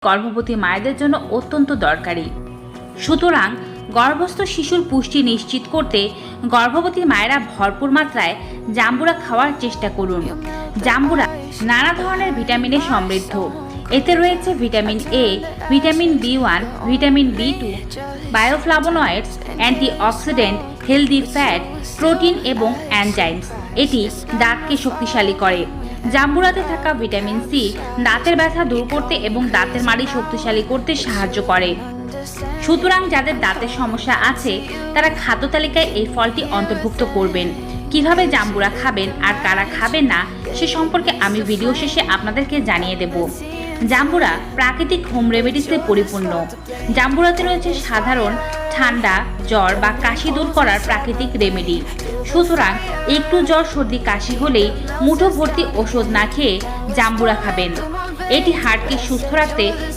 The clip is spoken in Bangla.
গর্ভবতী মায়েদের জন্য অত্যন্ত দরকারি। সুতরাং গর্ভস্থ শিশুর পুষ্টি নিশ্চিত করতে গর্ভবতী মায়েরা ভরপুর মাত্রায় জাম্বুরা খাওয়ার চেষ্টা করুন। জাম্বুরা নানা ধরনের ভিটামিনে সমৃদ্ধ। এতে রয়েছে vitamin A, vitamin B one, vitamin B2, bioflavonoids, antioxidant, healthy fat, protein এবং এনজাইমস। এটি দাঁতকে শক্তিশালী করে। জাম্বুরাতে থাকা ভিটামিন সি দাঁতের ব্যথা দূর করতে এবং দাঁতের মাড়ি শক্তিশালী করতে সাহায্য করে। সুতরাং যাদের দাঁতের সমস্যা আছে তারা খাদ্য তালিকায় এই ফলটি অন্তর্ভুক্ত করবেন। কিভাবে জাম্বুরা খাবেন আর কারা খাবেন না সে সম্পর্কে আমি ভিডিও শেষে আপনাদেরকে জানিয়ে দেব। জাম্বুরা প্রাকৃতিক হোম রেমেডিসে পরিপূর্ণ। জাম্বুরাতে রয়েছে সাধারণ ঠান্ডা, জ্বর বা কাশি দূর করার প্রাকৃতিক রেমেডি। সুতরাং একটু জ্বর, সর্দি, কাশি হলেই মুঠো ভর্তি ওষুধ না খেয়ে জাম্বুরা খাবেন। এটি হার্টকে সুস্থ রাখতে